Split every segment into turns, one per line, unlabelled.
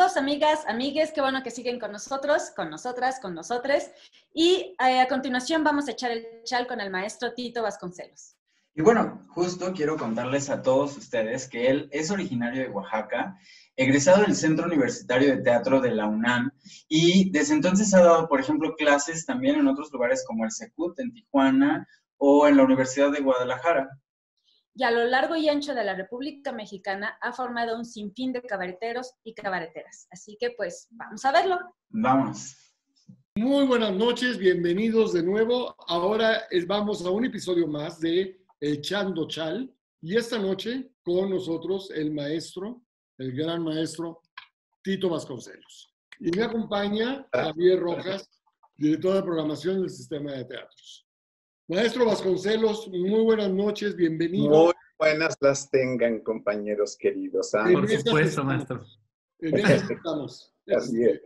Saludos, amigas, amigues, qué bueno que siguen con nosotros, con nosotras, con nosotres. Y a continuación vamos a echar el chal con el maestro Tito Vasconcelos.
Y bueno, justo quiero contarles a todos ustedes que él es originario de Oaxaca, egresado del Centro Universitario de Teatro de la UNAM, y desde entonces ha dado, por ejemplo, clases también en otros lugares como el CECUT en Tijuana o en la Universidad de Guadalajara.
Y a lo largo y ancho de la República Mexicana ha formado un sinfín de cabareteros y cabareteras. Así que pues vamos a verlo.
Vamos.
Muy buenas noches, bienvenidos de nuevo. Ahora vamos a un episodio más de Echando Chal. Y esta noche con nosotros el maestro, el gran maestro Tito Vasconcelos. Y me acompaña Javier Rojas, director de programación del Sistema de Teatros. Maestro Vasconcelos, muy buenas noches, bienvenido.
Muy buenas las tengan, compañeros queridos.
Por supuesto, maestro.
En eso estamos.
Así es.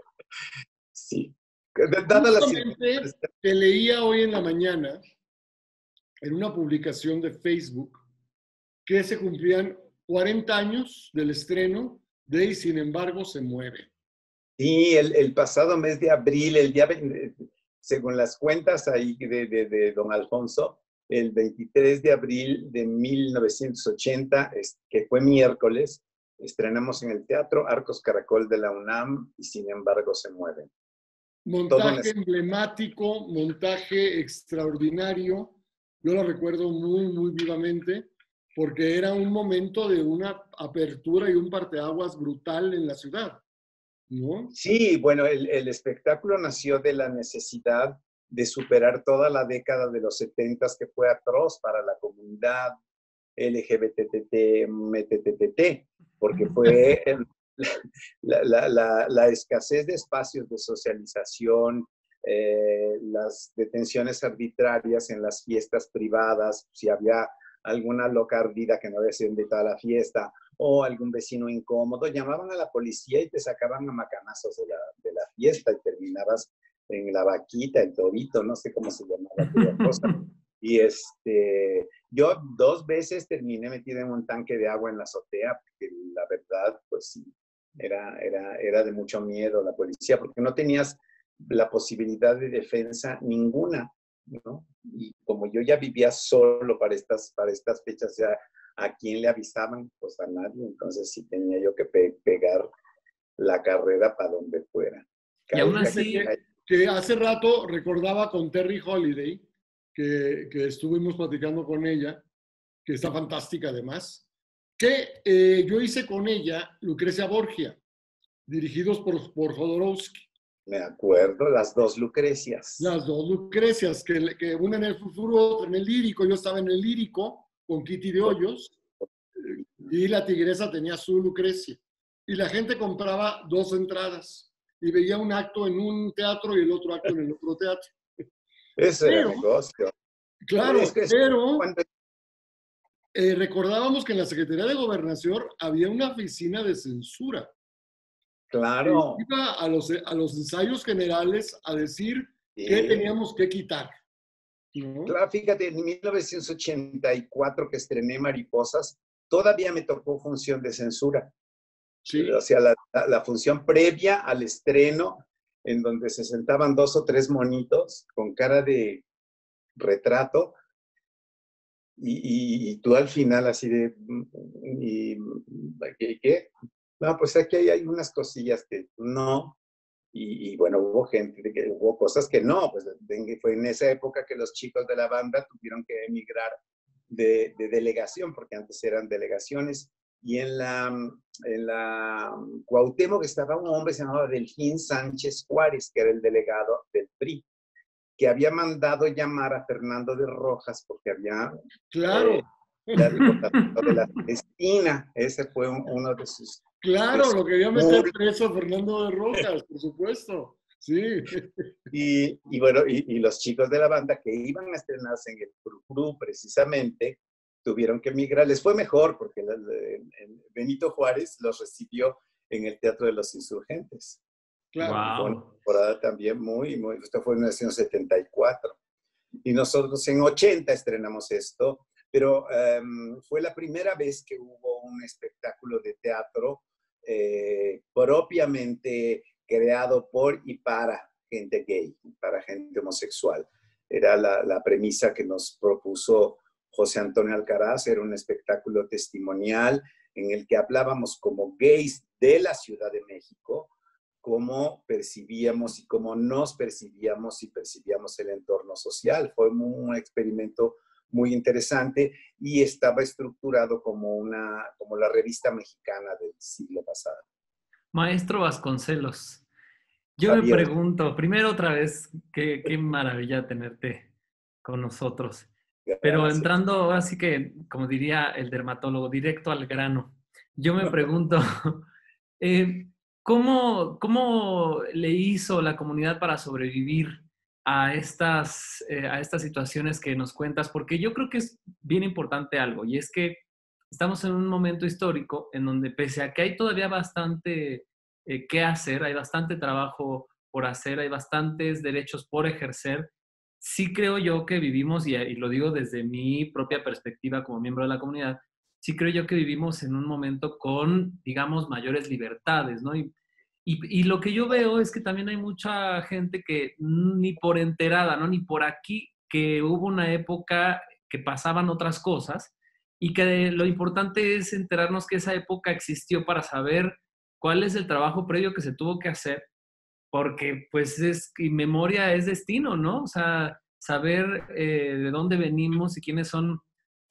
Sí.
Justamente que leía hoy en la mañana en una publicación de Facebook que se cumplían 40 años del estreno de Y sin embargo se mueve.
Sí, el pasado mes de abril, el día, según las cuentas ahí de don Alfonso, el 23 de abril de 1980, que fue miércoles, estrenamos en el Teatro Arcos Caracol de la UNAM Y sin embargo se mueve.
Montaje emblemático, montaje extraordinario. Yo lo recuerdo muy, muy vivamente, porque era un momento de una apertura y un parteaguas brutal en la ciudad, ¿no?
Sí, bueno, el espectáculo nació de la necesidad de superar toda la década de los 70 que fue atroz para la comunidad LGBTT, porque fue la escasez de espacios de socialización, las detenciones arbitrarias en las fiestas privadas, si había alguna loca ardida que no había sido invitada a la fiesta, o algún vecino incómodo, llamaban a la policía y te sacaban a macanazos de la fiesta y terminabas en la vaquita, el torito, no sé cómo se llamaba aquella cosa. Y yo 2 veces terminé metido en un tanque de agua en la azotea, porque la verdad, pues sí, era de mucho miedo la policía, porque no tenías la posibilidad de defensa ninguna, ¿no? Y como yo ya vivía solo para estas fechas, ya ¿a quién le avisaban? Pues a nadie, entonces sí tenía yo que pegar la carrera para donde fuera.
Y aún así,
que hace rato recordaba con Terry Holiday, que estuvimos platicando con ella, que está fantástica además, que yo hice con ella Lucrecia Borgia, dirigidos por Jodorowsky.
Me acuerdo, las 2 Lucrecias.
Las 2 Lucrecias, que una en el futuro, otra en el lírico. Yo estaba en el lírico con Kitty de Hoyos y la tigresa tenía su Lucrecia. Y la gente compraba 2 entradas y veía un acto en un teatro y el otro acto en el otro teatro.
Eso era negocio.
Claro, pero recordábamos que en la Secretaría de Gobernación había una oficina de censura.
Claro.
Iba a los ensayos generales a decir qué teníamos que quitar, ¿no?
Claro, fíjate, en 1984 que estrené Mariposas, todavía me tocó función de censura.
Sí.
O sea, la función previa al estreno, en donde se sentaban 2 o 3 monitos con cara de retrato, y tú al final así de, ¿qué? No, pues aquí hay unas cosillas que no, y bueno, hubo cosas que no, pues fue en esa época que los chicos de la banda tuvieron que emigrar de delegación, porque antes eran delegaciones, y en la Cuauhtémoc estaba un hombre que se llamaba Delfín Sánchez Juárez, que era el delegado del PRI, que había mandado llamar a Fernando de Rojas porque había...
Claro.
La de la Cristina, ese fue uno de sus...
Claro, lo quería meter preso Fernando de Rojas, por supuesto. Sí.
Y bueno, y los chicos de la banda que iban a estrenarse en el Frufru precisamente, tuvieron que emigrar. Les fue mejor porque Benito Juárez los recibió en el Teatro de los Insurgentes.
Claro.
Wow.
Fue una temporada también esto fue en 1974. Y nosotros en 80 estrenamos esto, pero fue la primera vez que hubo un espectáculo de teatro propiamente creado por y para gente gay, para gente homosexual. Era la premisa que nos propuso José Antonio Alcaraz. Era un espectáculo testimonial en el que hablábamos como gays de la Ciudad de México, cómo percibíamos y cómo nos percibíamos y percibíamos el entorno social. Fue un experimento muy interesante y estaba estructurado como la revista mexicana del siglo pasado.
Maestro Vasconcelos, yo
Javier.
me pregunto, primero otra vez, qué maravilla tenerte con nosotros. Pero
Gracias.
entrando, así que, como diría el dermatólogo, directo al grano, yo me pregunto, ¿cómo le hizo la comunidad para sobrevivir a estas situaciones que nos cuentas? Porque yo creo que es bien importante algo, y es que estamos en un momento histórico en donde, pese a que hay todavía bastante que hacer, hay bastante trabajo por hacer, hay bastantes derechos por ejercer, sí creo yo que vivimos, y lo digo desde mi propia perspectiva como miembro de la comunidad, sí creo yo que vivimos en un momento con, digamos, mayores libertades, ¿no? Y lo que yo veo es que también hay mucha gente que ni por enterada, ¿no? Ni por aquí, que hubo una época que pasaban otras cosas y que lo importante es enterarnos que esa época existió para saber cuál es el trabajo previo que se tuvo que hacer, porque pues y memoria es destino, ¿no? O sea, saber de dónde venimos y quiénes son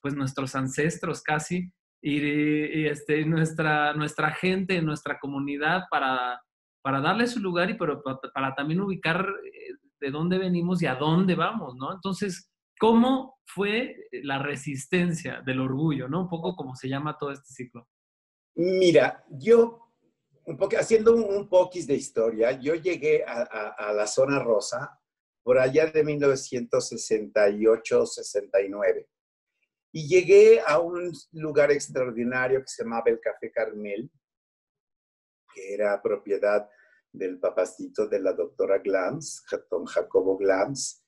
pues nuestros ancestros casi, y nuestra gente, nuestra comunidad para darle su lugar y para también ubicar de dónde venimos y a dónde vamos, ¿no? Entonces, ¿cómo fue la resistencia del orgullo, ¿no? Un poco como se llama todo este ciclo.
Mira, yo, haciendo un poquis de historia, yo llegué a la zona rosa por allá de 1968-69. Y llegué a un lugar extraordinario que se llamaba el Café Carmel, que era propiedad del papacito de la doctora Glantz, don Jacobo Glantz,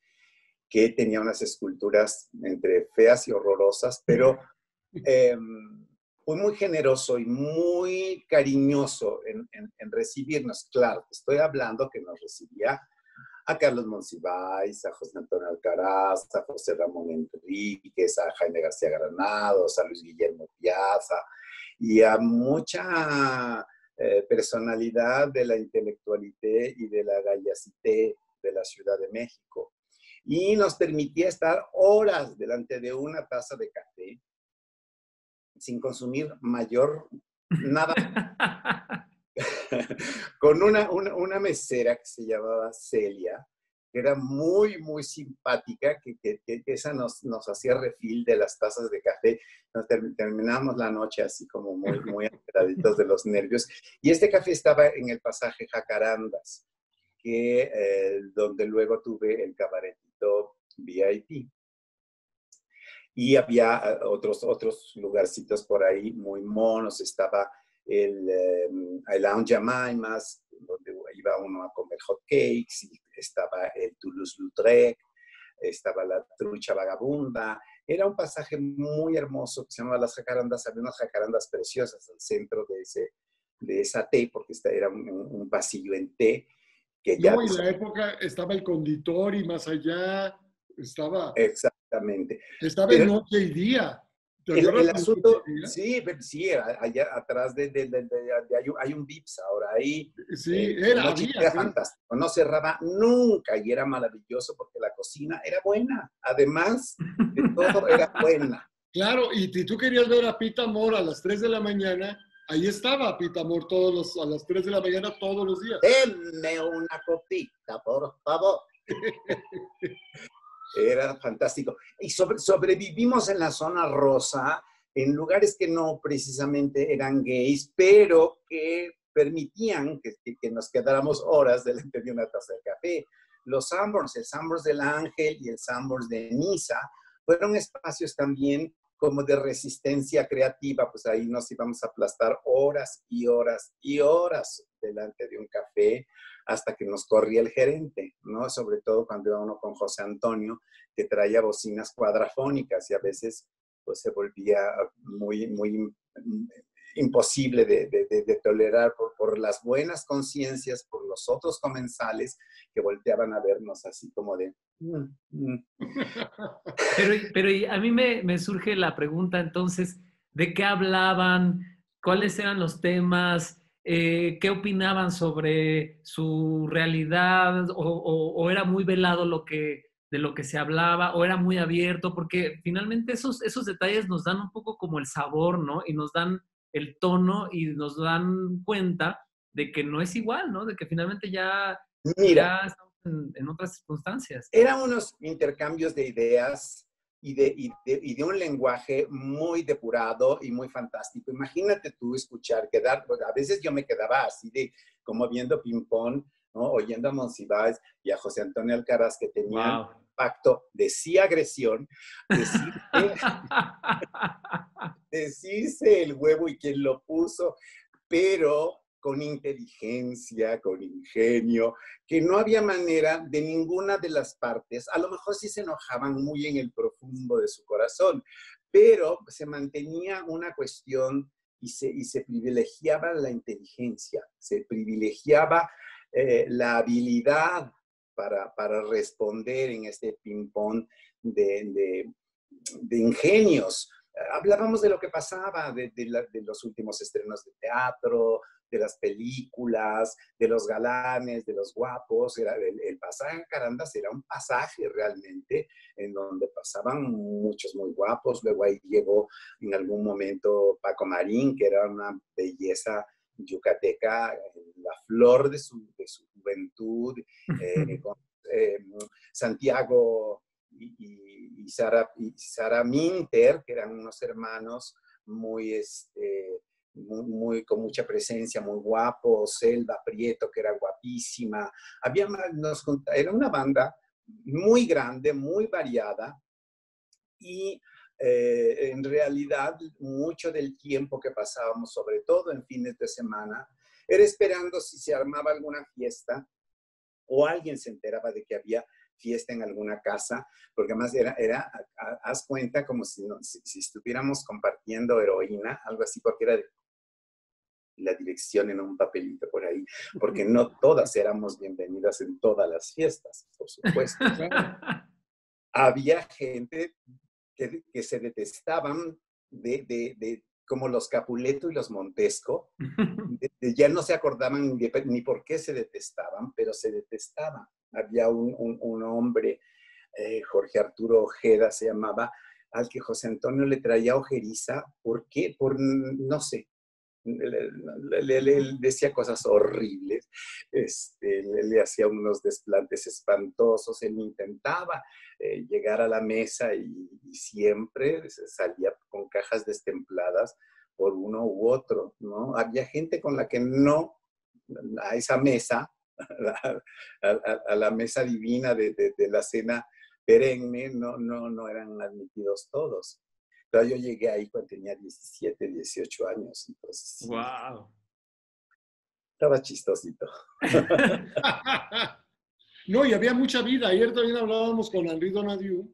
que tenía unas esculturas entre feas y horrorosas, pero fue muy generoso y muy cariñoso en recibirnos. Claro, estoy hablando que nos recibía a Carlos Monsiváis, a José Antonio Alcaraz, a José Ramón Enríquez, a Jaime García Granados, a Luis Guillermo Piazza y a mucha personalidad de la intelectualité y de la gallicité de la Ciudad de México. Y nos permitía estar horas delante de una taza de café sin consumir nada. Con una mesera que se llamaba Celia, que era muy, muy simpática, que esa nos hacía refil de las tazas de café. Nos terminamos la noche así como muy, muy alteraditos de los nervios. Y este café estaba en el pasaje Jacarandas, donde luego tuve el cabaretito VIP. Y había otros lugarcitos por ahí muy monos. Estaba el Lounge Jemaimas, donde iba uno a comer hot cakes, y estaba el Toulouse-Lautrec, estaba la Trucha Vagabunda. Era un pasaje muy hermoso que se llamaba Las Jacarandas. Había unas jacarandas preciosas al centro de esa T, porque era un pasillo en T. Que
no, en la época estaba el conditor y más allá estaba...
Exactamente.
Estaba en noche y día.
El asunto, sí, allá atrás hay un Vips ahora ahí.
Sí,
era fantástico, no cerraba nunca y era maravilloso porque la cocina era buena. Además de todo, era buena.
Claro, y si tú querías ver a Pita Amor a las 3 de la mañana, ahí estaba Pita Amor a las 3 de la mañana todos los días.
Denme una copita, por favor. Era fantástico. Y sobrevivimos en la zona rosa, en lugares que no precisamente eran gays, pero que permitían que nos quedáramos horas delante de una taza de café. Los Sanborns, el Sanborns del Ángel y el Sanborns de Niza, fueron espacios también como de resistencia creativa. Pues ahí nos íbamos a aplastar horas y horas y horas delante de un café, hasta que nos corría el gerente, ¿no? Sobre todo cuando iba uno con José Antonio, que traía bocinas cuadrafónicas y a veces pues se volvía muy, muy imposible de tolerar por las buenas conciencias, por los otros comensales que volteaban a vernos así como de...
Pero a mí me surge la pregunta entonces, ¿de qué hablaban? ¿Cuáles eran los temas? ¿Qué opinaban sobre su realidad? ¿O era muy velado de lo que se hablaba? ¿O era muy abierto? Porque finalmente esos detalles nos dan un poco como el sabor, ¿no? Y nos dan el tono y nos dan cuenta de que no es igual, ¿no? De que finalmente ya
Mira,
estamos en otras circunstancias.
eran unos intercambios de ideas y de un lenguaje muy depurado y muy fantástico. Imagínate tú escuchar, a veces yo me quedaba así como viendo ping-pong, ¿no? Oyendo a Monsiváis y a José Antonio Alcaraz, que tenían
Wow.
pacto de sí agresión, decirse el huevo y quien lo puso, pero con inteligencia, con ingenio, que no había manera de ninguna de las partes, a lo mejor sí se enojaban muy en el profundo de su corazón, pero se mantenía una cuestión y se privilegiaba la inteligencia, se privilegiaba la habilidad para responder en este ping-pong de ingenios. Hablábamos de lo que pasaba, de los últimos estrenos de teatro, de las películas, de los galanes, de los guapos. El pasaje a Carandas era un pasaje realmente en donde pasaban muchos muy guapos. Luego ahí llegó en algún momento Paco Marín, que era una belleza yucateca, la flor de su juventud, con Santiago y Sara Minter, que eran unos hermanos muy, con mucha presencia, muy guapos. Selva Prieto, que era guapísima. Era una banda muy grande, muy variada, y en realidad mucho del tiempo que pasábamos, sobre todo en fines de semana, era esperando si se armaba alguna fiesta o alguien se enteraba de que había fiesta en alguna casa, porque además haz cuenta como si estuviéramos compartiendo heroína, algo así, porque era la dirección en un papelito por ahí, porque no todas éramos bienvenidas en todas las fiestas, por supuesto. Había gente que se detestaban como los Capuleto y los Montesco, ya no se acordaban ni por qué se detestaban, pero se detestaban. Había un hombre, Jorge Arturo Ojeda se llamaba, al que José Antonio le traía ojeriza. ¿Por qué? No sé. Le decía cosas horribles, le hacía unos desplantes espantosos. Él intentaba llegar a la mesa y siempre salía con cajas destempladas por uno u otro, ¿no? Había gente con la que no, a esa mesa, a la mesa divina de la cena perenne, no eran admitidos todos. Pero yo llegué ahí cuando tenía 17, 18 años. Entonces,
¡Wow!
Estaba chistosito.
No, y había mucha vida. Ayer también hablábamos con Henri Donadieu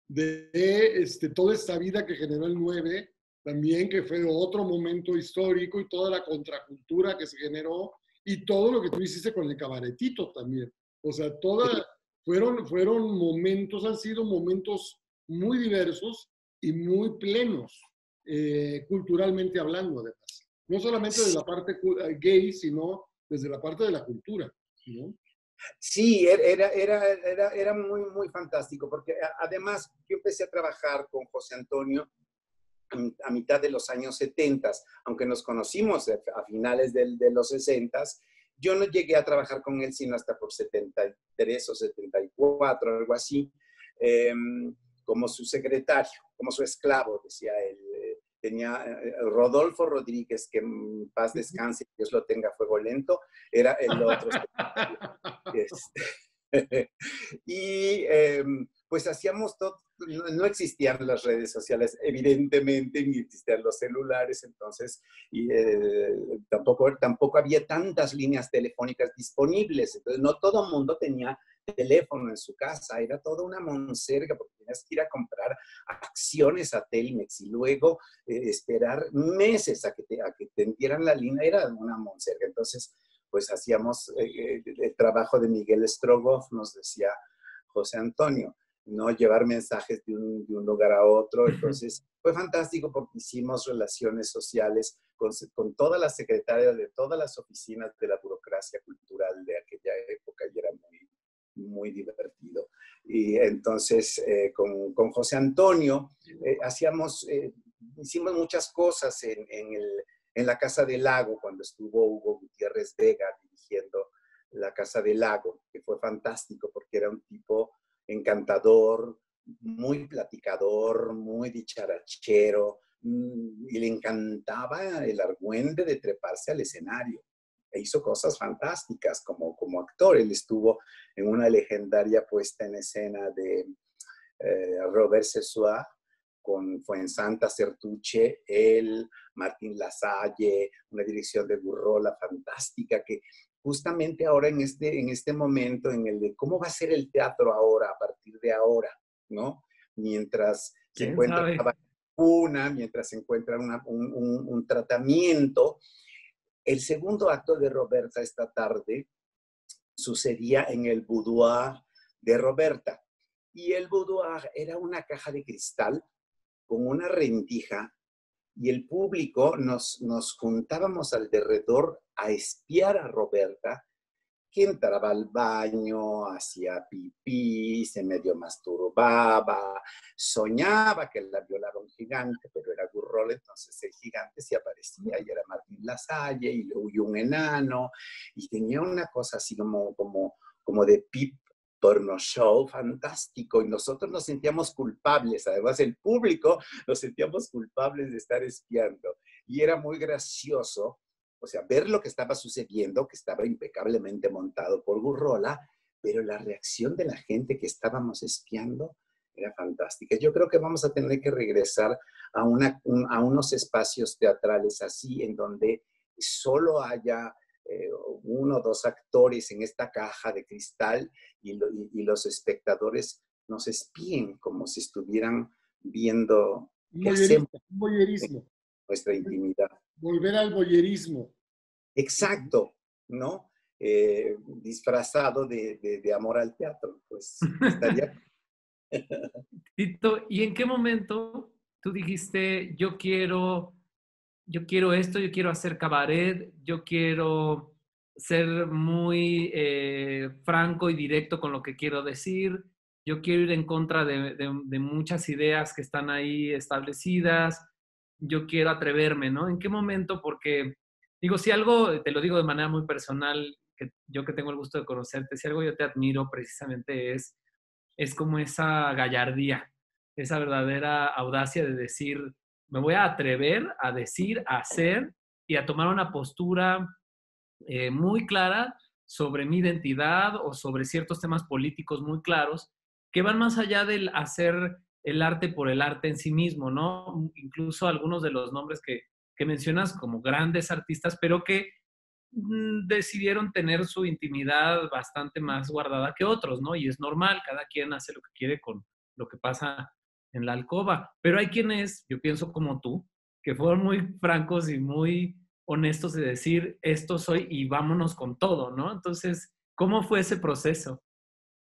de toda esta vida que generó el 9, también que fue otro momento histórico, y toda la contracultura que se generó, y todo lo que tú hiciste con el cabaretito también. O sea, fueron momentos, han sido momentos muy diversos y muy plenos, culturalmente hablando, además. No solamente de la parte gay, sino desde la parte de la cultura, ¿no?
Sí, era muy, muy fantástico, porque además yo empecé a trabajar con José Antonio a mitad de los años 70, aunque nos conocimos a finales de los 60. Yo no llegué a trabajar con él sino hasta por 73 o 74, algo así, como su secretario, como su esclavo, decía él. Tenía Rodolfo Rodríguez, que en paz descanse, Dios lo tenga a fuego lento, era el otro. Y pues hacíamos todo. No existían las redes sociales, evidentemente, ni existían los celulares, entonces, y tampoco había tantas líneas telefónicas disponibles. Entonces, no todo el mundo tenía teléfono en su casa, era toda una monserga, porque tenías que ir a comprar a facciones a Telmex y luego esperar meses a que te dieran la línea, era una monserga. Entonces, pues hacíamos el trabajo de Miguel Strogoff, nos decía José Antonio, no llevar mensajes de un lugar a otro. Entonces, fue fantástico porque hicimos relaciones sociales con todas las secretarias de todas las oficinas de la burocracia cultural de aquella época y era muy, muy divertido. Y entonces, con José Antonio, hicimos muchas cosas en la Casa del Lago, cuando estuvo Hugo Gutiérrez Vega dirigiendo la Casa del Lago, que fue fantástico porque era un tipo encantador, muy platicador, muy dicharachero, y le encantaba el argüende de treparse al escenario. E hizo cosas fantásticas como actor. Él estuvo en una legendaria puesta en escena de Robert Sessoir, con Fuensanta Certuche, él, Martín Lasalle, una dirección de Gurrola fantástica, que justamente ahora en este momento en el de cómo va a ser el teatro ahora, a partir de ahora, ¿no? Mientras se encuentra una vacuna, mientras se encuentra un tratamiento. El segundo acto de Roberta esta tarde sucedía en el boudoir de Roberta. Y el boudoir era una caja de cristal con una rendija y el público nos juntábamos alrededor a espiar a Roberta, que entraba al baño, hacía pipí, se medio masturbaba, soñaba que la violaba un gigante, pero era Gurrola, entonces el gigante se aparecía y era Martín Lasalle y un enano, y tenía una cosa así como de pip porno show fantástico, y nosotros nos sentíamos culpables, además el público nos sentíamos culpables de estar espiando, y era muy gracioso, o sea, ver lo que estaba sucediendo, que estaba impecablemente montado por Gurrola, pero la reacción de la gente que estábamos espiando era fantástica. Yo creo que vamos a tener que regresar a unos espacios teatrales así, en donde solo haya uno o dos actores en esta caja de cristal y los espectadores nos espíen como si estuvieran viendo qué hacemos en nuestra intimidad.
Volver al voyerismo.
Exacto, ¿no? Disfrazado de amor al teatro, pues estaría...
Tito, ¿y en qué momento tú dijiste, yo quiero esto, yo quiero hacer cabaret, yo quiero ser muy franco y directo con lo que quiero decir, yo quiero ir en contra de muchas ideas que están ahí establecidas, yo quiero atreverme, ¿no? ¿En qué momento? Porque, digo, si algo, te lo digo de manera muy personal, yo que tengo el gusto de conocerte, si algo yo te admiro precisamente es como esa gallardía, esa verdadera audacia de decir, me voy a atrever a decir, a hacer y a tomar una postura muy clara sobre mi identidad o sobre ciertos temas políticos muy claros que van más allá del hacer el arte por el arte en sí mismo, ¿no? Incluso algunos de los nombres que mencionas como grandes artistas, pero que decidieron tener su intimidad bastante más guardada que otros, ¿no? Y es normal, cada quien hace lo que quiere con lo que pasa en la alcoba. Pero hay quienes, yo pienso como tú, que fueron muy francos y muy honestos de decir, esto soy y vámonos con todo, ¿no? Entonces, ¿cómo fue ese proceso?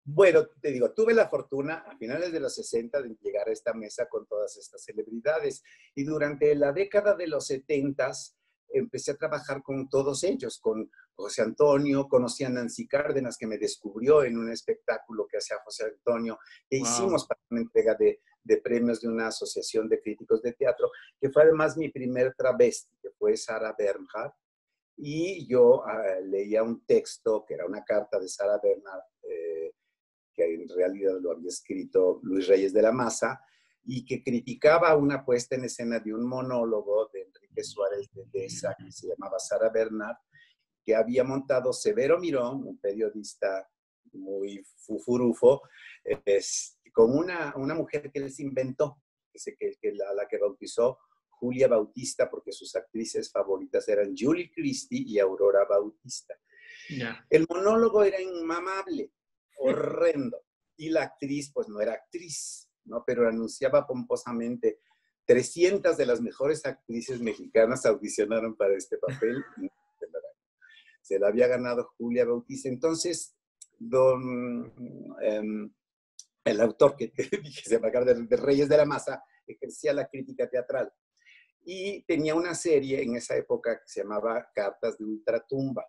Bueno, te digo, tuve la fortuna a finales de los 60 de llegar a esta mesa con todas estas celebridades y durante la década de los 70 empecé a trabajar con todos ellos, con José Antonio, conocí a Nancy Cárdenas, que me descubrió en un espectáculo que hacía José Antonio, que hicimos para una entrega de premios de una asociación de críticos de teatro, que fue además mi primer travesti, que fue Sarah Bernhardt, y yo leía un texto que era una carta de Sarah Bernhardt, que en realidad lo había escrito Luis Reyes de la Maza, y que criticaba una puesta en escena de un monólogo de Enrique Suárez de Deza, que se llamaba Sarah Bernhardt, que había montado Severo Mirón, un periodista muy fufurufo, con una mujer que él se inventó, la que bautizó Julia Bautista, porque sus actrices favoritas eran Julie Christie y Aurora Bautista.
Yeah.
El monólogo era inmamable, horrendo, y la actriz pues no era actriz, ¿no? Pero anunciaba pomposamente, 300 de las mejores actrices mexicanas audicionaron para este papel. Y se la había ganado Julia Bautista. Entonces, el autor que se llama de Reyes de la Maza ejercía la crítica teatral. Y tenía una serie en esa época que se llamaba Cartas de Ultratumba.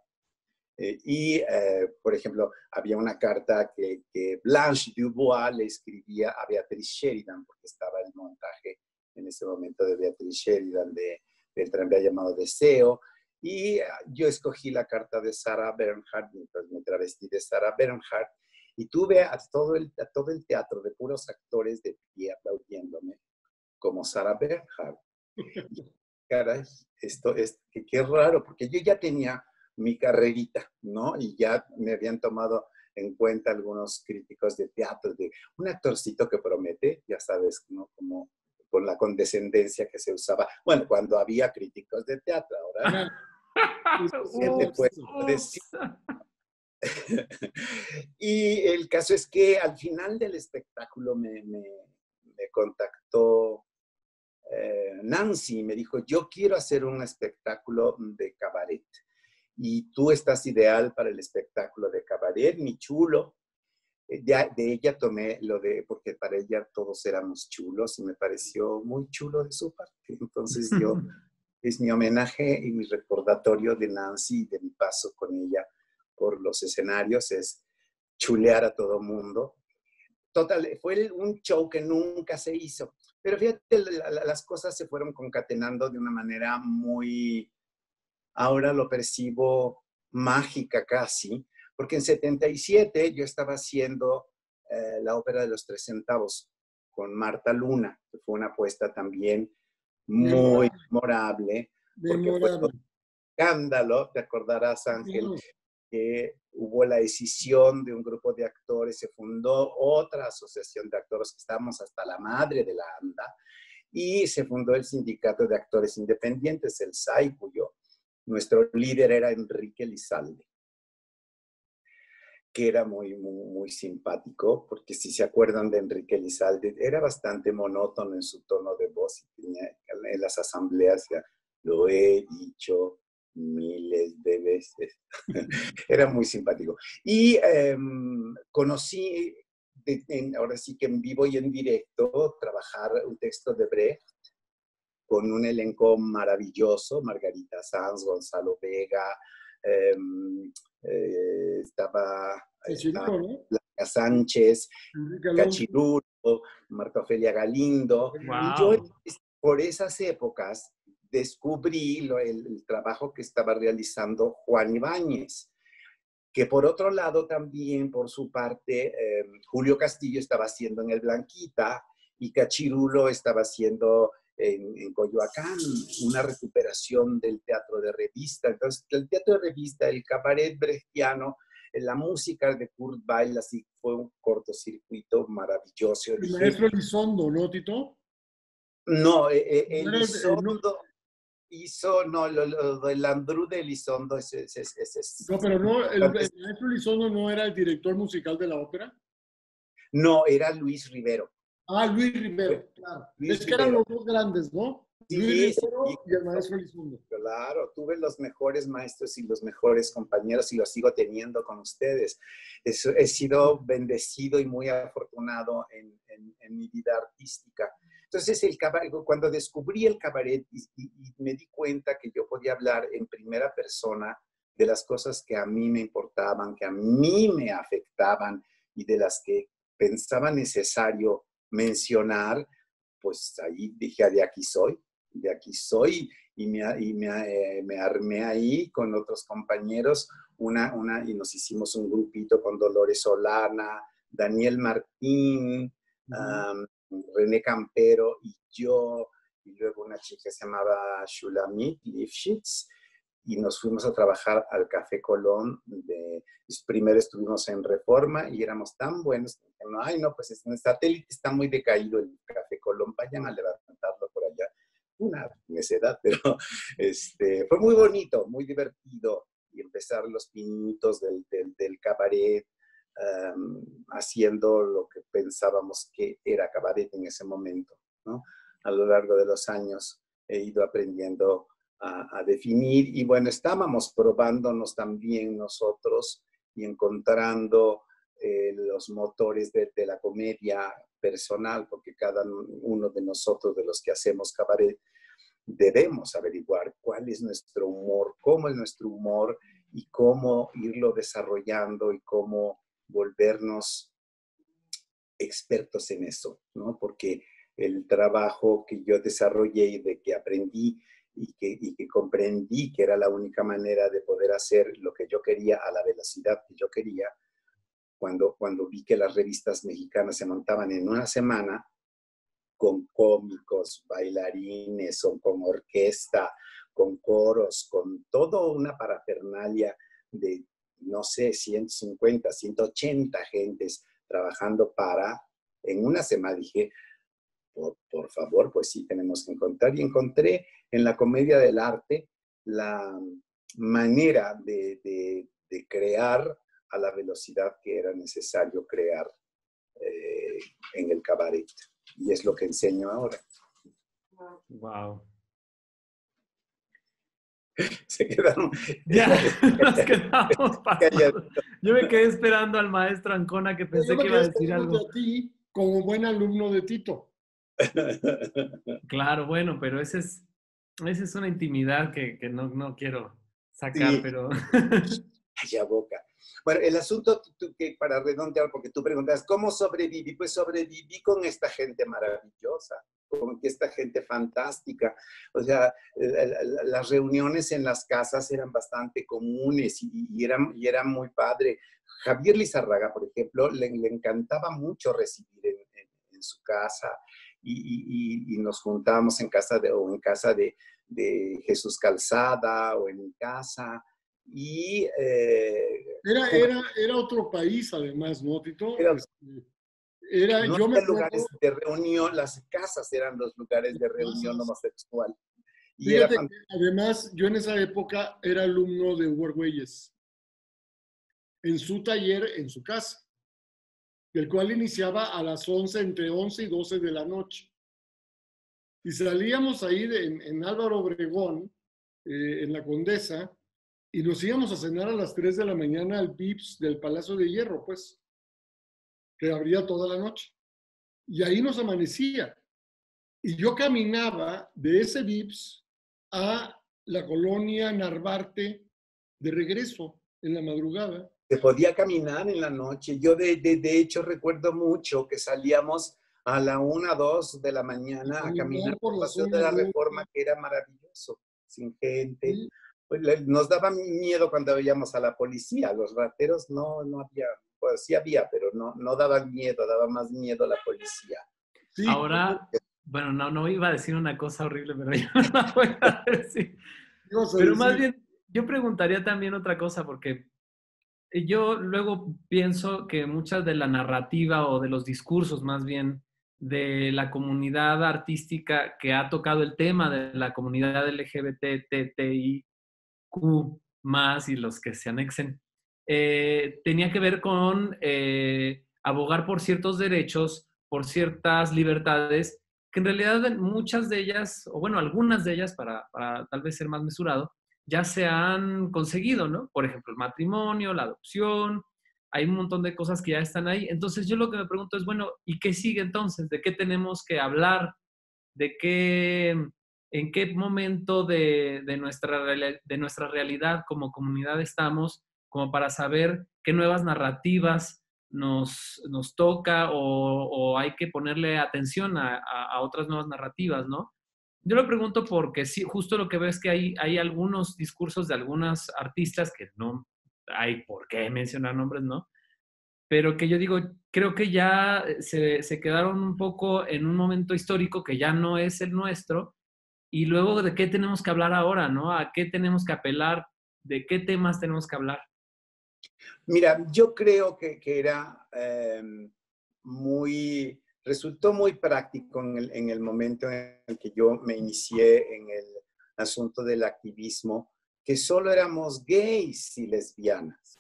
Por ejemplo, había una carta que Blanche Dubois le escribía a Beatriz Sheridan, porque estaba el montaje en ese momento de Beatriz Sheridan del tranvía llamado Deseo. Y yo escogí la carta de Sarah Bernhardt, entonces me travestí de Sarah Bernhardt, y tuve a todo el teatro de puros actores de pie aplaudiéndome, como Sarah Bernhardt. Caray, qué raro, porque yo ya tenía mi carrerita, ¿no? Y ya me habían tomado en cuenta algunos críticos de teatro, de un actorcito que promete, ya sabes, ¿no? Como con la condescendencia que se usaba, bueno, cuando había críticos de teatro, ahora ¿qué te puedo decir? Y el caso es que al final del espectáculo me contactó Nancy, me dijo, yo quiero hacer un espectáculo de cabaret y tú estás ideal para el espectáculo de cabaret, mi chulo. De ella tomé porque para ella todos éramos chulos y me pareció muy chulo de su parte. Entonces es mi homenaje y mi recordatorio de Nancy y de mi paso con ella por los escenarios, es chulear a todo mundo. Total, fue un show que nunca se hizo. Pero fíjate, las cosas se fueron concatenando de una manera muy, ahora lo percibo mágica casi, porque en 77 yo estaba haciendo la ópera de los 3 centavos con Marta Luna, que fue una apuesta también muy memorable, porque fue un escándalo, te acordarás, Ángel, que hubo la decisión de un grupo de actores, se fundó otra asociación de actores que estábamos hasta la madre de la ANDA, y se fundó el Sindicato de Actores Independientes, el SAI, cuyo nuestro líder era Enrique Lizalde, que era muy, muy, muy simpático, porque si se acuerdan de Enrique Lizalde, era bastante monótono en su tono de voz, y tenía en las asambleas, ya, lo he dicho miles de veces. Era muy simpático. Y conocí, ahora sí que en vivo y en directo, trabajar un texto de Brecht con un elenco maravilloso, Margarita Sanz, Gonzalo Vega, estaba Blanca Sánchez, Cachirulo, Marta Ofelia Galindo.
Wow.
Y yo por esas épocas descubrí el trabajo que estaba realizando Juan Ibáñez, que por otro lado también, por su parte, Julio Castillo estaba haciendo en el Blanquita y Cachirulo estaba haciendo en Coyoacán una recuperación del teatro de revista. Entonces, el teatro de revista, el cabaret brechtiano, la música de Kurt Weill, así fue un cortocircuito maravilloso.
El maestro Elizondo, ¿no, Tito?
No, Elizondo hizo, no, lo del Andrú de Elizondo es.
No, pero no, el maestro Elizondo no era el director musical de la ópera.
No, era Luis Rivero.
Ah, Luis Rivero, claro. Es que eran los dos grandes, ¿no?
Sí,
Luis Rivero y el maestro Elizondo.
Claro, tuve los mejores maestros y los mejores compañeros y los sigo teniendo con ustedes. He sido bendecido y muy afortunado en mi vida artística. Entonces, cuando descubrí el cabaret y me di cuenta que yo podía hablar en primera persona de las cosas que a mí me importaban, que a mí me afectaban y de las que pensaba necesario mencionar, pues ahí dije, de aquí soy, y me armé ahí con otros compañeros, y nos hicimos un grupito con Dolores Solana, Daniel Martín, René Campero y yo, y luego una chica que se llamaba Shulamit Lifshitz, y nos fuimos a trabajar al Café Colón. Primero estuvimos en Reforma y éramos tan buenos que no, pues en el satélite está muy decaído el Café Colón, vayan a levantarlo por allá. Una necedad, pero fue muy bonito, muy divertido, y empezar los pinitos del cabaret, haciendo lo que pensábamos que era cabaret en ese momento, ¿no? A lo largo de los años he ido aprendiendo a definir y bueno, estábamos probándonos también nosotros y encontrando los motores de la comedia personal, porque cada uno de nosotros, de los que hacemos cabaret, debemos averiguar cuál es nuestro humor, cómo es nuestro humor y cómo irlo desarrollando y cómo volvernos expertos en eso, ¿no? Porque el trabajo que yo desarrollé y de que aprendí y que comprendí que era la única manera de poder hacer lo que yo quería a la velocidad que yo quería, cuando vi que las revistas mexicanas se montaban en una semana con cómicos, bailarines, o con orquesta, con coros, con toda una parafernalia de, no sé, 150, 180 gentes trabajando en una semana. Dije, por favor, pues sí, tenemos que encontrar. Y encontré en la comedia del arte la manera de crear a la velocidad que era necesario crear en el cabaret. Y es lo que enseño ahora.
Wow.
Se quedaron.
Ya, nos quedamos pasados. Yo me quedé esperando al maestro Ancona que pensé que iba a decir algo.
A ti como buen alumno de Tito.
Claro, bueno, pero esa es una intimidad que no quiero sacar,
Sí.
pero...
Calla boca. Bueno, el asunto que para redondear, porque tú preguntas, ¿cómo sobreviví? Pues sobreviví con esta gente maravillosa, con esta gente fantástica. O sea, las reuniones en las casas eran bastante comunes y eran muy padre. Javier Lizarraga, por ejemplo, le encantaba mucho recibir en su casa y nos juntábamos en casa de Jesús Calzada o en mi casa. Y
era otro país, además, ¿no, Tito?
no
Yo me
había lugares de reunión, las casas eran los lugares de reunión homosexual. Y
fíjate que además, yo en esa época era alumno de Hugo Argüelles, en su taller, en su casa, el cual iniciaba a las 11, entre 11 y 12 de la noche. Y salíamos ahí en Álvaro Obregón, en la Condesa, y nos íbamos a cenar a las 3 de la mañana al Vips del Palacio de Hierro, pues, que abría toda la noche. Y ahí nos amanecía. Y yo caminaba de ese Vips a la colonia Narvarte de regreso en la madrugada.
Se podía caminar en la noche. Yo de hecho recuerdo mucho que salíamos a la 1, 2 de la mañana a caminar por la zona de la Reforma, que era maravilloso, sin gente. Sí. Pues nos daba miedo cuando veíamos a la policía. Los rateros no había, pues sí había, pero no daban miedo, daba más miedo la policía.
Sí. Ahora, bueno, no iba a decir una cosa horrible, pero yo no la voy a decir. Pero más bien, yo preguntaría también otra cosa, porque yo luego pienso que muchas de la narrativa o de los discursos más bien de la comunidad artística que ha tocado el tema de la comunidad LGBTTIQ más y los que se anexen, tenía que ver con abogar por ciertos derechos, por ciertas libertades, que en realidad muchas de ellas, o bueno, algunas de ellas, para tal vez ser más mesurado, ya se han conseguido, ¿no? Por ejemplo, el matrimonio, la adopción, hay un montón de cosas que ya están ahí. Entonces yo lo que me pregunto es, bueno, ¿y qué sigue entonces? ¿De qué tenemos que hablar? ¿En qué momento de nuestra realidad como comunidad estamos como para saber qué nuevas narrativas nos toca o hay que ponerle atención a otras nuevas narrativas, ¿no? Yo lo pregunto porque sí, justo lo que veo es que hay algunos discursos de algunas artistas que no hay por qué mencionar nombres, ¿no? Pero que yo digo, creo que ya se quedaron un poco en un momento histórico que ya no es el nuestro, y luego de qué tenemos que hablar ahora, ¿no? ¿A qué tenemos que apelar? ¿De qué temas tenemos que hablar?
Mira, yo creo que era resultó muy práctico en el momento en el que yo me inicié en el asunto del activismo, que solo éramos gays y lesbianas.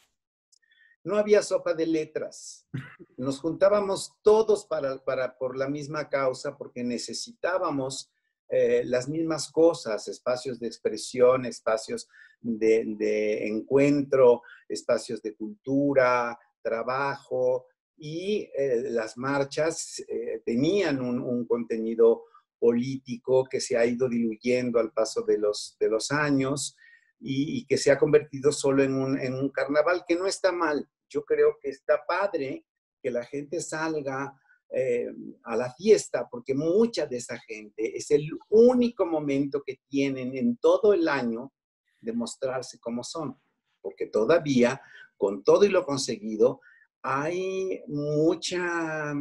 no había sopa de letras. Nos juntábamos todos por la misma causa porque necesitábamos las mismas cosas, espacios de expresión, espacios de encuentro, espacios de cultura, trabajo, y las marchas tenían un contenido político que se ha ido diluyendo al paso de los años y que se ha convertido solo en un carnaval, que no está mal. Yo creo que está padre que la gente salga a la fiesta, porque mucha de esa gente es el único momento que tienen en todo el año de mostrarse como son, porque todavía, con todo y lo conseguido, hay mucha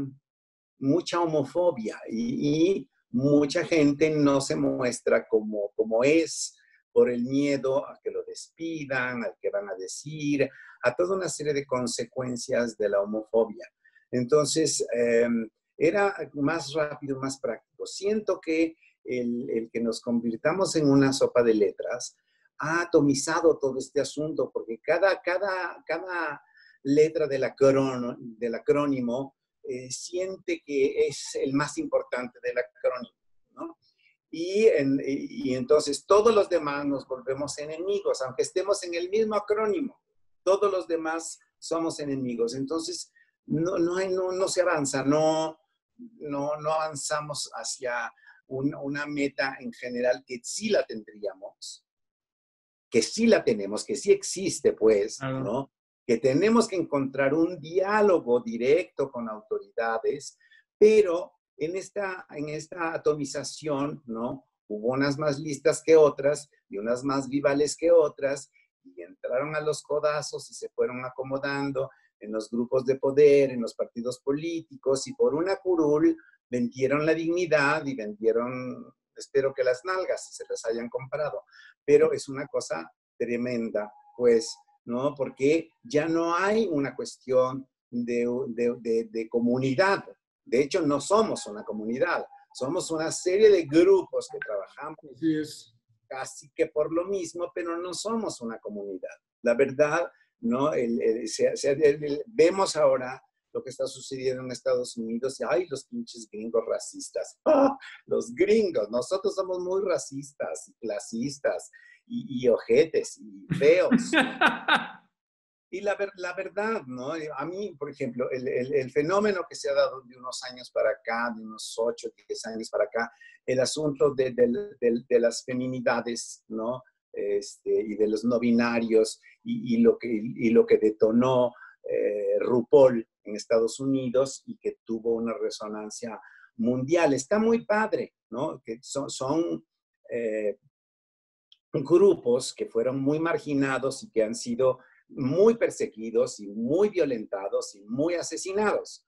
homofobia y mucha gente no se muestra como es por el miedo a que lo despidan, al que van a decir, a toda una serie de consecuencias de la homofobia. Entonces, era más rápido, más práctico. Siento que el que nos convirtamos en una sopa de letras ha atomizado todo este asunto, porque cada letra del acrónimo siente que es el más importante del acrónimo, ¿no? Y entonces todos los demás nos volvemos enemigos, aunque estemos en el mismo acrónimo. Todos los demás somos enemigos. Entonces no se avanza, no avanzamos hacia una meta en general que sí la tendríamos, que sí la tenemos, que sí existe, pues, ¿no? Que tenemos que encontrar un diálogo directo con autoridades, pero en esta atomización, ¿no? Hubo unas más listas que otras y unas más vivales que otras, y entraron a los codazos y se fueron acomodando en los grupos de poder, en los partidos políticos, y por una curul vendieron la dignidad y vendieron, espero que las nalgas, si se las hayan comprado. Pero es una cosa tremenda, pues, ¿no? Porque ya no hay una cuestión de comunidad. De hecho, no somos una comunidad. Somos una serie de grupos que trabajamos casi que por lo mismo, pero no somos una comunidad. La verdad, ¿no? Vemos ahora lo que está sucediendo en Estados Unidos y ¡ay, los pinches gringos racistas! ¡Ah! Los gringos, nosotros somos muy racistas y clasistas y ojetes y feos. Y la verdad, ¿no? A mí, por ejemplo, el fenómeno que se ha dado de unos años para acá, de unos 8, 10 años para acá, el asunto de las feminidades, ¿no? Y de los no binarios y lo que detonó RuPaul en Estados Unidos y que tuvo una resonancia mundial. Está muy padre, ¿no? Que son grupos que fueron muy marginados y que han sido muy perseguidos y muy violentados y muy asesinados.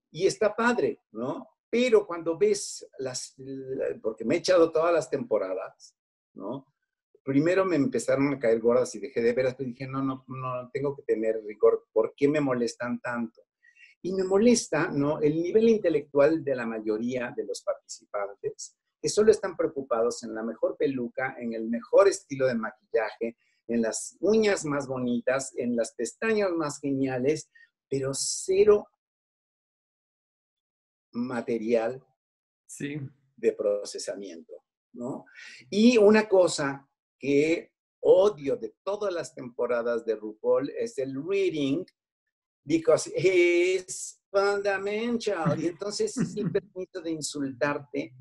Y está padre, ¿no? Pero cuando ves porque me he echado todas las temporadas, ¿no? Primero me empezaron a caer gordas y dejé de veras, pero dije, no, tengo que tener rigor. ¿Por qué me molestan tanto? Y me molesta, ¿no? El nivel intelectual de la mayoría de los participantes, que solo están preocupados en la mejor peluca, en el mejor estilo de maquillaje, en las uñas más bonitas, en las pestañas más geniales, pero cero material de procesamiento, ¿no? Y una cosa que odio de todas las temporadas de RuPaul es el reading, because it's fundamental. Y entonces es el permiso de insultarte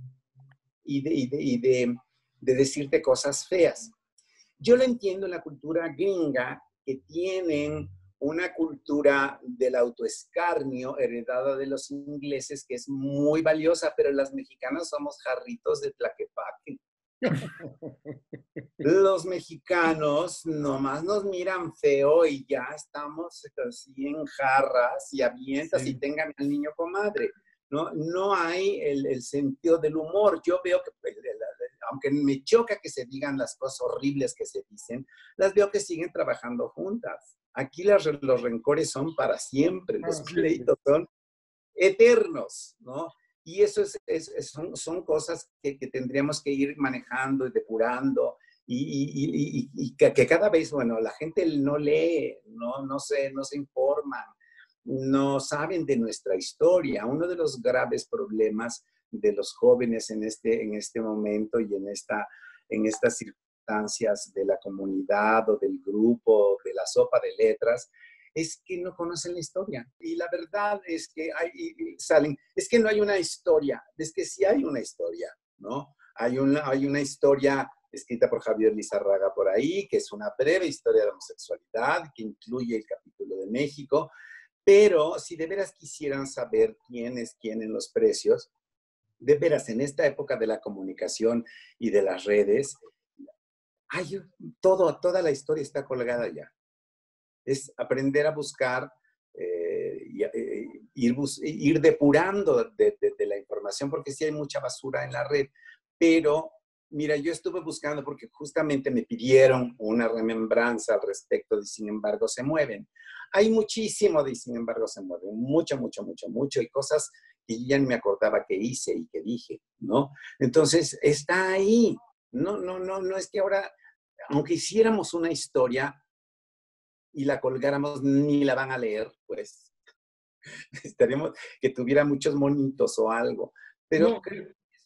y de decirte cosas feas. Yo lo entiendo en la cultura gringa, que tienen una cultura del autoescarnio heredada de los ingleses que es muy valiosa, pero las mexicanas somos jarritos de Tlaquepaque. Los mexicanos nomás nos miran feo y ya estamos así en jarras y avientas y tengan al niño comadre. No hay el sentido del humor. Yo veo que, aunque me choca que se digan las cosas horribles que se dicen, las veo que siguen trabajando juntas. Aquí los rencores son para siempre, los pleitos son eternos, ¿no? Y eso son cosas que tendríamos que ir manejando y depurando y que cada vez, bueno, la gente no lee, no se informa, no saben de nuestra historia. Uno de los graves problemas de los jóvenes en este momento y en estas circunstancias de la comunidad o del grupo, de la sopa de letras, es que no conocen la historia. Y la verdad es que es que no hay una historia, es que sí hay una historia, ¿no? Hay una historia escrita por Javier Lizarraga por ahí, que es una breve historia de la homosexualidad, que incluye el capítulo de México, pero si de veras quisieran saber quién es quién en los precios, de veras, en esta época de la comunicación y de las redes, toda la historia está colgada ya. Es aprender a buscar, ir depurando de la información, porque sí hay mucha basura en la red. Pero, mira, yo estuve buscando porque justamente me pidieron una remembranza al respecto de Sin embargo se mueven. Hay muchísimo de Sin embargo se mueven, mucho, y cosas que ya ni me acordaba que hice y que dije, ¿no? Entonces, está ahí. No es que ahora, aunque hiciéramos una historia y la colgáramos, ni la van a leer, pues estaríamos que tuviera muchos monitos o algo. Pero
no,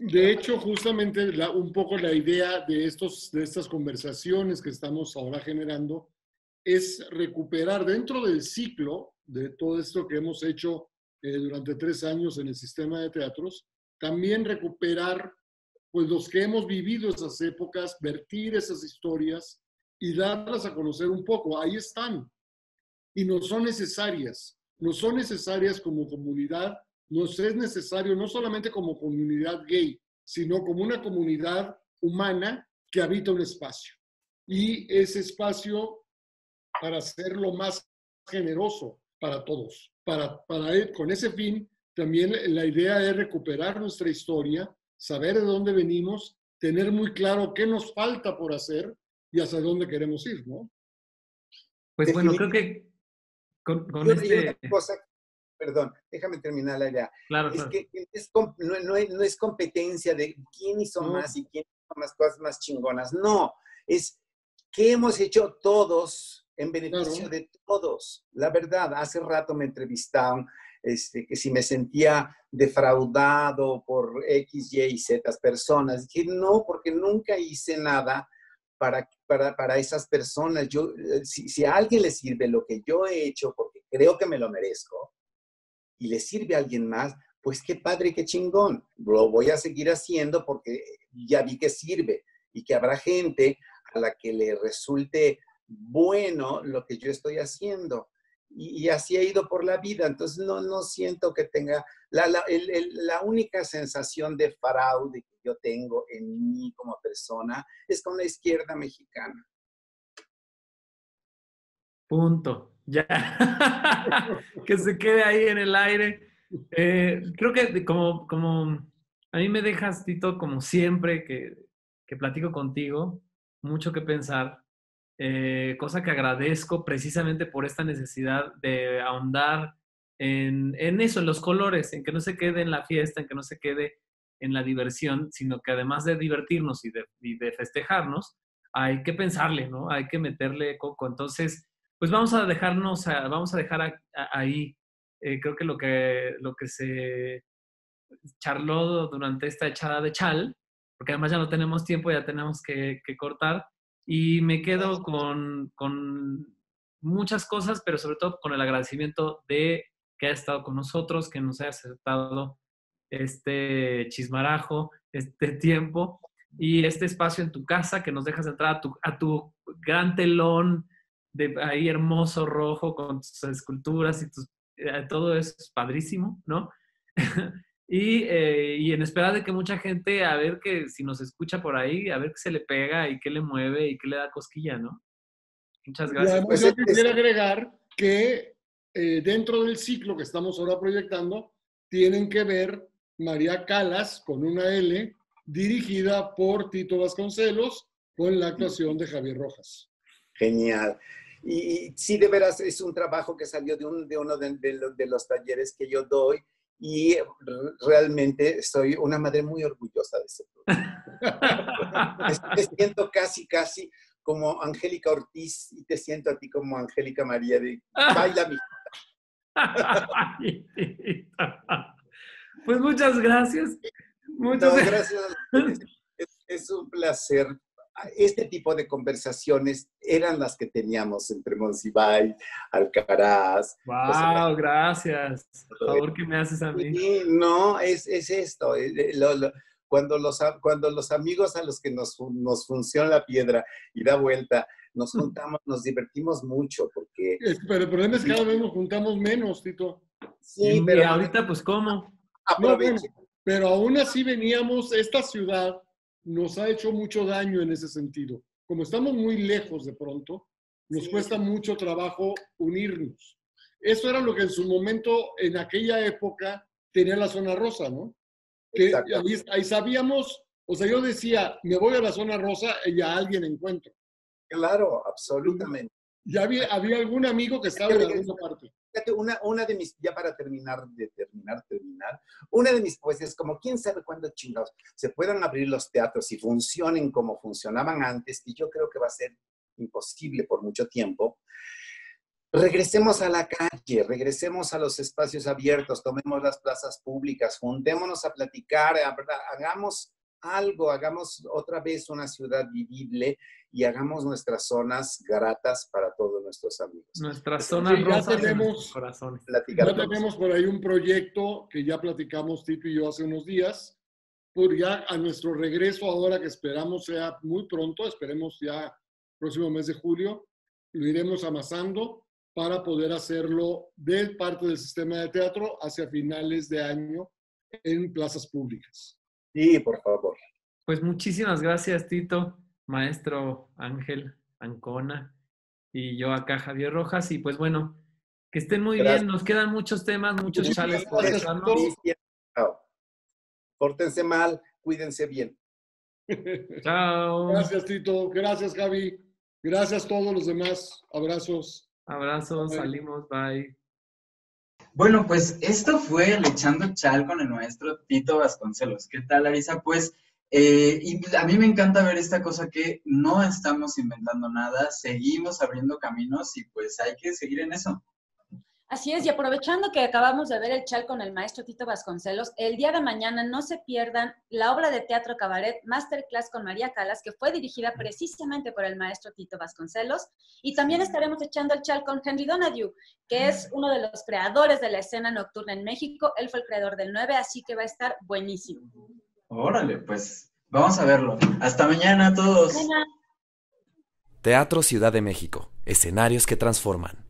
de hecho, justamente un poco la idea de estas conversaciones que estamos ahora generando es recuperar dentro del ciclo de todo esto que hemos hecho durante 3 años en el sistema de teatros, también recuperar pues los que hemos vivido esas épocas, vertir esas historias y darlas a conocer un poco. Ahí están. Y nos son necesarias como comunidad, nos es necesario no solamente como comunidad gay, sino como una comunidad humana que habita un espacio. Y ese espacio para hacerlo más generoso para todos. Con ese fin, también la idea es recuperar nuestra historia, saber de dónde venimos, tener muy claro qué nos falta por hacer y hacia dónde queremos ir, ¿no?
Pues bueno, creo que con
y
este...
una cosa, perdón, déjame terminar la idea.
Claro,
Es
claro.
que no es competencia de quién hizo más y quién hizo más cosas más chingonas. No, es qué hemos hecho todos en beneficio de todos. La verdad, hace rato me entrevistaron que si me sentía defraudado por X, Y y Z personas. Dije, no, porque nunca hice nada para esas personas. Si a alguien le sirve lo que yo he hecho, porque creo que me lo merezco, y le sirve a alguien más, pues qué padre, qué chingón. Lo voy a seguir haciendo porque ya vi que sirve y que habrá gente a la que le resulte bueno lo que yo estoy haciendo. Y así he ido por la vida. Entonces no siento que tenga... La única sensación de fraude que yo tengo en mí como persona es con la izquierda mexicana.
Punto. Ya. Que se quede ahí en el aire. Creo que como a mí me dejas, Tito, como siempre que platico contigo, mucho que pensar, cosa que agradezco precisamente por esta necesidad de ahondar en eso, en los colores, en que no se quede en la fiesta, en que no se quede en la diversión, sino que además de divertirnos y de festejarnos, hay que pensarle, ¿no? Hay que meterle coco. Entonces, pues vamos a dejar ahí, creo que lo que se charló durante esta echada de chal, porque además ya no tenemos tiempo, ya tenemos que cortar, y me quedo con muchas cosas, pero sobre todo con el agradecimiento de que haya estado con nosotros, que nos haya aceptado este chismarajo, este tiempo y este espacio en tu casa que nos dejas entrar a tu gran telón de ahí hermoso rojo con tus esculturas y todo eso es padrísimo, ¿no? Y en espera de que mucha gente, a ver que si nos escucha por ahí, a ver qué se le pega y qué le mueve y qué le da cosquilla, ¿no? Muchas
Y
gracias.
además
Pues
yo quisiera agregar que dentro del ciclo que estamos ahora proyectando, tienen que ver María Calas con una L, dirigida por Tito Vasconcelos, con la actuación de Javier Rojas.
Genial. Y sí, de veras, es un trabajo que salió de uno de los talleres que yo doy y realmente soy una madre muy orgullosa de ese producto. Me siento casi como Angélica Ortiz y te siento a ti como Angélica María de baila mi.
Pues muchas gracias.
No, gracias a ustedes. Es un placer. Este tipo de conversaciones eran las que teníamos entre Monsiváis, Alcaraz.
Wow, gracias. Por favor, ¿qué me haces a mí?
Sí, no, es esto. Cuando los amigos a los que nos funciona la piedra y da vuelta, nos juntamos, nos divertimos mucho porque...
Pero el problema es que cada vez nos juntamos menos, Tito.
Sí, pero ahorita, pues, ¿cómo?
Aprovechen.
No, bueno, pero aún así veníamos, esta ciudad nos ha hecho mucho daño en ese sentido. Como estamos muy lejos de pronto, nos cuesta mucho trabajo unirnos. Eso era lo que en su momento, en aquella época, tenía la zona rosa, ¿no? Que ahí sabíamos, o sea, yo decía, me voy a la zona rosa y a alguien encuentro.
Claro, absolutamente.
Ya había algún amigo que estaba en alguna parte.
Fíjate, una de mis, ya para terminar, una de mis poesías, como quién sabe cuándo chingados se puedan abrir los teatros y funcionen como funcionaban antes, y yo creo que va a ser imposible por mucho tiempo. Regresemos a la calle, regresemos a los espacios abiertos, tomemos las plazas públicas, juntémonos a platicar, hagamos algo, hagamos otra vez una ciudad vivible y hagamos nuestras zonas gratas para todos nuestros amigos.
Nuestras zonas rosas en nuestros corazones.
Ya tenemos por ahí un proyecto que ya platicamos Tito y yo hace unos días, por ya a nuestro regreso ahora que esperamos sea muy pronto, esperemos ya próximo mes de julio, lo iremos amasando para poder hacerlo de parte del sistema de teatro hacia finales de año en plazas públicas.
Sí, por favor.
Pues muchísimas gracias, Tito, maestro Ángel Ancona y yo acá, Javier Rojas. Y pues bueno, que estén muy bien. Nos quedan muchos temas, muchos chales por echarnos.
Pórtense mal, cuídense bien.
Chao.
Gracias, Tito. Gracias, Javi. Gracias a todos los demás. Abrazos.
Abrazos,
Bye.
salimos, bye.
Bueno, pues esto fue el Echando Chal con el maestro Tito Vasconcelos. ¿Qué tal, Arisa? Pues y a mí me encanta ver esta cosa que no estamos inventando nada, seguimos abriendo caminos y pues hay que seguir en eso.
Así es, y aprovechando que acabamos de ver el chal con el maestro Tito Vasconcelos, el día de mañana no se pierdan la obra de teatro cabaret Masterclass con María Calas, que fue dirigida precisamente por el maestro Tito Vasconcelos, y también estaremos echando el chal con Henry Donadieu, que es uno de los creadores de la escena nocturna en México. Él fue el creador del 9, así que va a estar buenísimo.
Órale, pues vamos a verlo. Hasta mañana a todos.
Mañana.
Teatro Ciudad de México, escenarios que transforman.